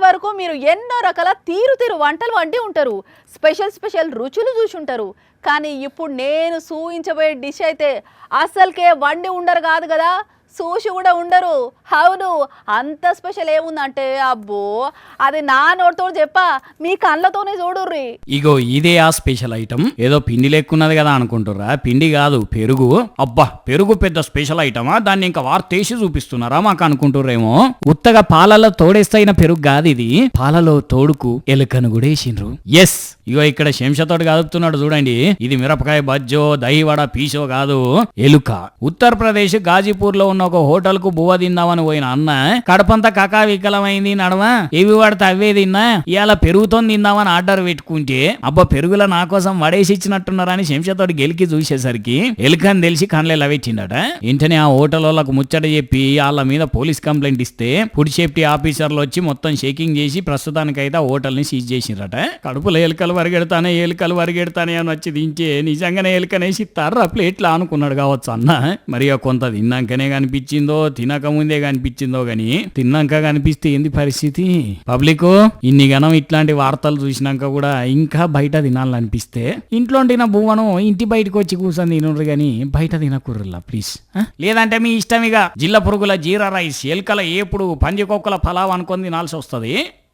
వరకు మీరు ఎన్నో రకాల తీరు వంటలు వండి ఉంటారు, స్పెషల్ రుచులు చూసి ఉంటారు. కానీ ఇప్పుడు నేను సూచించబోయే డిష్ అయితే అసలుకే వండి ఉండరు కాదు కదా, చూసి కూడా ఉండరు. అవును, అంత స్పెషల్ ఏముందంటే అబ్బో అది నా నోటితో చెప్పా మీ కళ్ళతోనే చూడుర్రి. ఇగో ఇదే ఆ స్పెషల్ ఐటమ్. ఏదో పిండి లెక్కున్నది కదా అనుకుంటుర్రా, పిండి కాదు పెరుగు. అబ్బా పెరుగు పెద్ద స్పెషల్ ఐటమా, దాన్ని ఇంకా వార్తేసి చూపిస్తున్నారా మాకు అనుకుంటుర్రేమో. ఉత్తగా పాలలో తోడేస్తైన పెరుగు కాదు ఇది, పాలలో తోడుకు ఎలుకను కూడా వేసిండ్రు. ఎస్, ఇగో ఇక్కడ శంషతోటి కదుపుతున్నాడు చూడండి. ఇది మిరపకాయ బజ్జో దహివడ పీసో కాదు, ఎలుక. ఉత్తరప్రదేశ్ గాజీపూర్ లో ఉన్న ఒక హోటల్ కు బువ్వ తిందామని పోయిన అన్న కడపంతా కకా వికలమైంది నడవ, ఏవి వాడితే అవే తిన్నా, ఇవాళ పెరుగుతో తిందామని ఆర్డర్ పెట్టుకుంటే అబ్బా పెరుగుల నా కోసం వడేసి ఇచ్చినట్టున్నారని శంషతోటి గెలికి చూసేసరికి ఎలుకని తెలిసి కళ్ళెలా పెట్టిండట. వెంటనే ఆ హోటల్ వాళ్ళకు ముచ్చట చెప్పి వాళ్ళ మీద పోలీస్ కంప్లైంట్ ఇస్తే ఫుడ్ సేఫ్టీ ఆఫీసర్లు వచ్చి మొత్తం చెకింగ్ చేసి ప్రస్తుతానికైతే ఆ హోటల్ ని సీజ్ చేసిరట. కడుపులో ఎలుకలు వరిగెడతానే అని వచ్చి దించే నిజంగానే ఎలుకనేసి తర్ర ప్లేట్లా అనుకున్నాడు కావచ్చు అన్న. మరి కొంత తిన్నాకనే కనిపించిందో తినక ముందే కనిపించిందో గాని తిన్నాక కనిపిస్తే ఏంది పరిస్థితి. పబ్లిక్ ఇన్ని గనం ఇట్లాంటి వార్తలు చూసినాక కూడా ఇంకా బయట తినాలనిపిస్తే ఇంట్లో తిన బువ్వను ఇంటి బయటకు వచ్చి కూర్చొని తినరు గాని బయట తినకూర్రలా ప్లీజ్. లేదంటే మీ ఇష్టం. ఇక జిల్ల పురుగుల జీరా రైస్, ఎలుకల ఏపుడు, పందికొక్కల పలావ్ అనుకొని తినాల్సి వస్తుంది.